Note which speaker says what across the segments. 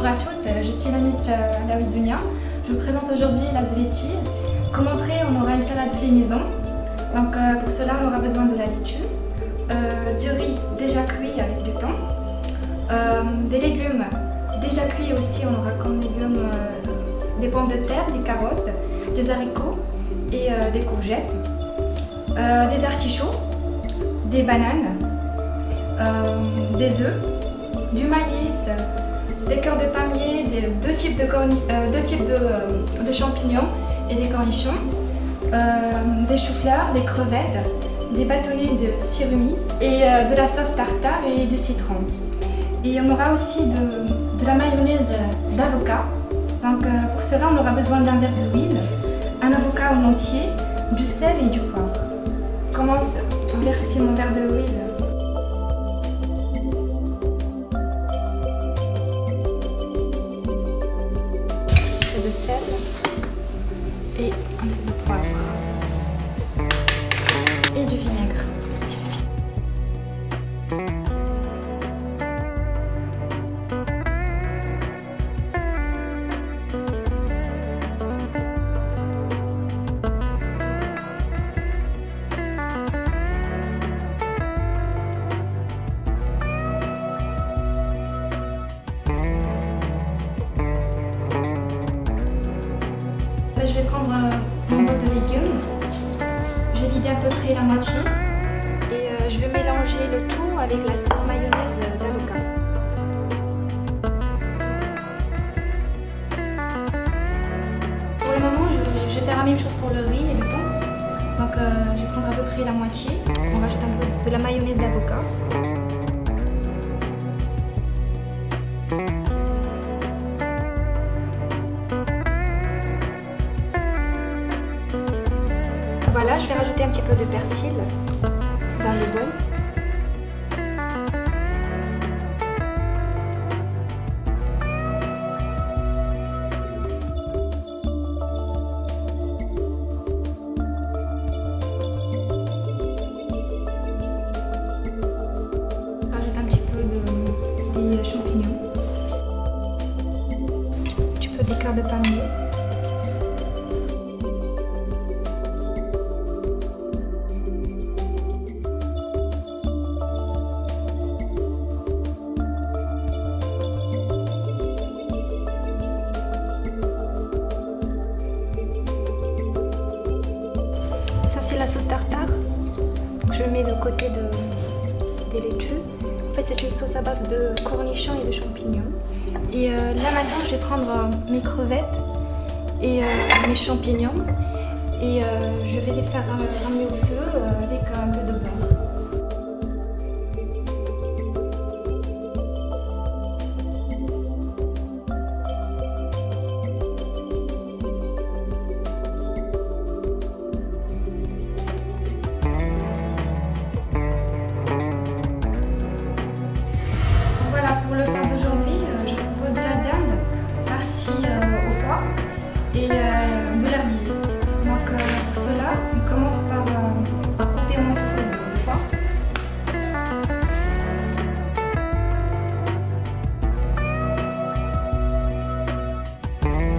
Speaker 1: Bonjour à toutes, je suis la Miss Laoui Dunia. Je vous présente aujourd'hui la zleti. Comme entrée, on aura une salade fait maison. Donc pour cela, on aura besoin de la laitue, du riz déjà cuit avec du thon, des légumes déjà cuits aussi. On aura comme légumes des pommes de terre, des carottes, des haricots et des courgettes, des artichauts, des bananes, des œufs, du maïs, des cœurs de palmier, deux types de champignons et des cornichons, des choux-fleurs, des crevettes, des bâtonnets de surimi et de la sauce tartare et du citron. Et on aura aussi de la mayonnaise d'avocat. Donc pour cela, on aura besoin d'un verre d'huile, un avocat en entier, du sel et du poivre. Je commence à verser mon verre d'huile. De sel et un peu de poivre et du vinaigre. Je vais prendre mon bol de légumes, j'ai vidé à peu près la moitié et je vais mélanger le tout avec la sauce mayonnaise d'avocat. Pour le moment, je vais faire la même chose pour le riz et le thon. Donc je vais prendre à peu près la moitié, on rajoute un peu de la mayonnaise d'avocat. Voilà, je vais rajouter un petit peu de persil dans le bol. Rajoute un petit peu des champignons. Un petit peu des cœurs de palmier. La sauce tartare, je mets de côté des laitues. En fait, c'est une sauce à base de cornichons et de champignons. Et là maintenant, je vais prendre mes crevettes et mes champignons et je vais les faire ramener au feu avec un peu de beurre. Pour le pain d'aujourd'hui, je vous propose de la dinde farcie au foie et de l'herbier. Donc pour cela, on commence par couper en morceaux le foie.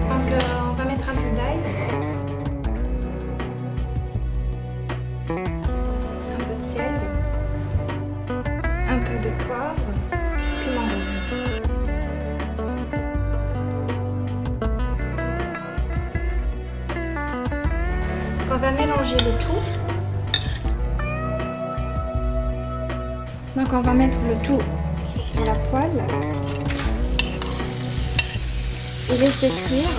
Speaker 1: Donc on va mettre un peu d'ail, un peu de sel, un peu de poivre, piment rouge. Donc on va mélanger le tout. Donc on va mettre le tout sur la poêle et laisser cuire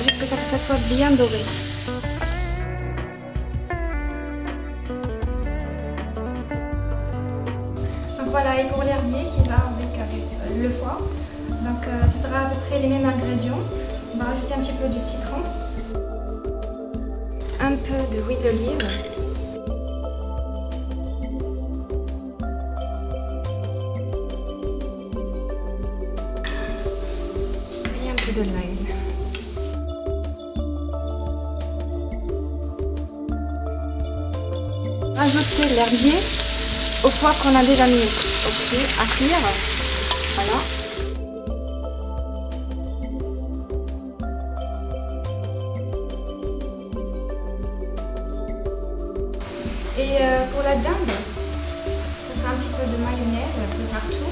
Speaker 1: jusqu'à ce que ça soit bien doré. Donc voilà, et pour l'herbier qui va avec le foie, donc ce sera à peu près les mêmes ingrédients. On va rajouter un petit peu de citron, un peu d'huile d'olive, et un peu de l'ail. Rajouter l'herbier au foie qu'on a déjà mis à cuire. Voilà. mayonnaise de partout.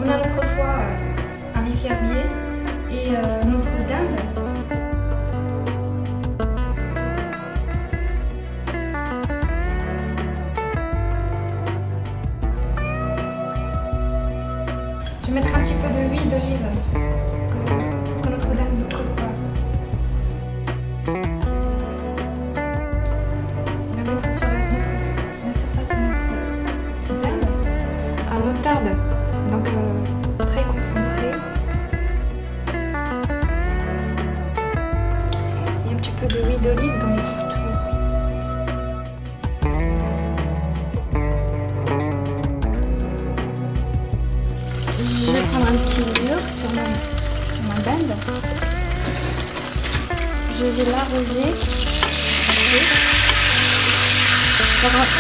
Speaker 1: On a notre foie avec herbier et notre dinde. Je vais mettre un petit peu d'huile d'olive pour que notre dinde ne colle pas. On va mettre sur la surface de notre dinde un moutarde. Donc très concentré. Et un petit peu d'huile d'olive dans les pourtours. Je vais prendre un petit beurre sur ma dinde. Je vais l'arroser.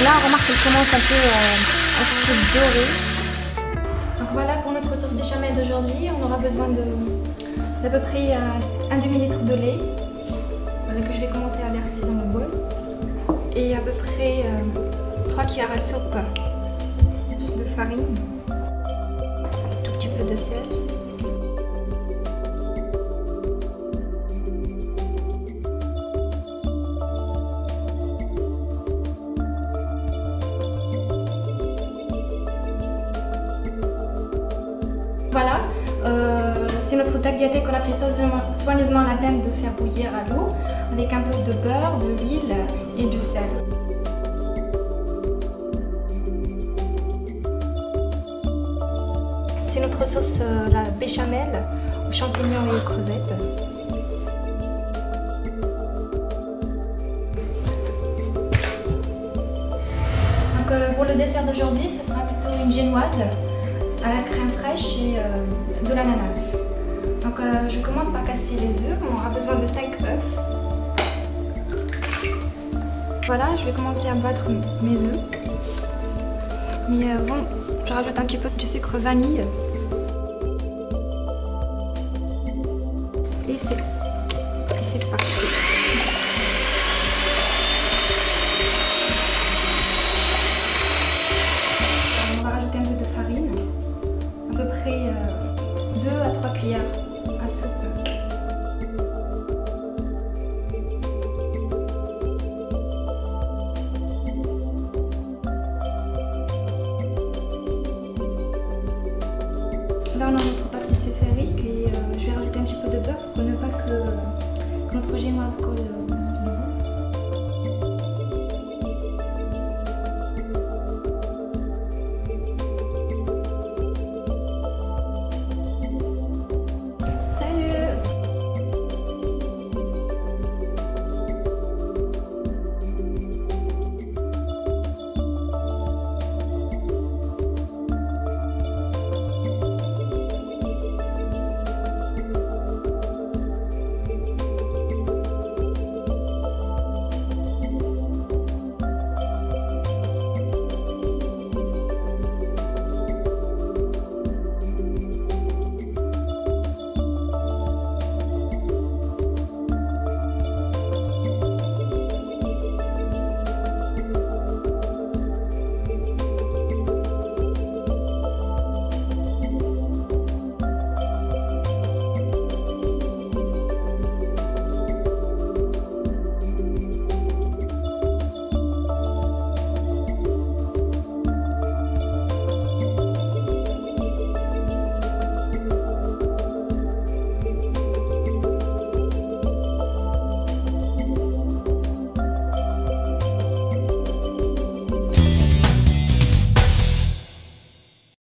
Speaker 1: Là on remarque qu'elle commence un peu à se dorer. Donc voilà pour notre sauce béchamel d'aujourd'hui. On aura besoin d'à peu près un demi-litre de lait que je vais commencer à verser dans le bol et à peu près 3 cuillères à soupe de farine, un tout petit peu de sel. Voilà, c'est notre tagliatelle qu'on a pris soigneusement la peine de faire bouillir à l'eau avec un peu de beurre, de l'huile et du sel. C'est notre sauce la béchamel aux champignons et aux crevettes. Donc, pour le dessert d'aujourd'hui, ce sera plutôt une génoise à la crème fraîche et de l'ananas. Donc je commence par casser les œufs. On aura besoin de 5 œufs. Voilà, je vais commencer à battre mes œufs. Mais bon, je rajoute un petit peu de sucre vanille. Et c'est parti. On va rajouter un peu de farine. À peu près 2 à 3 cuillères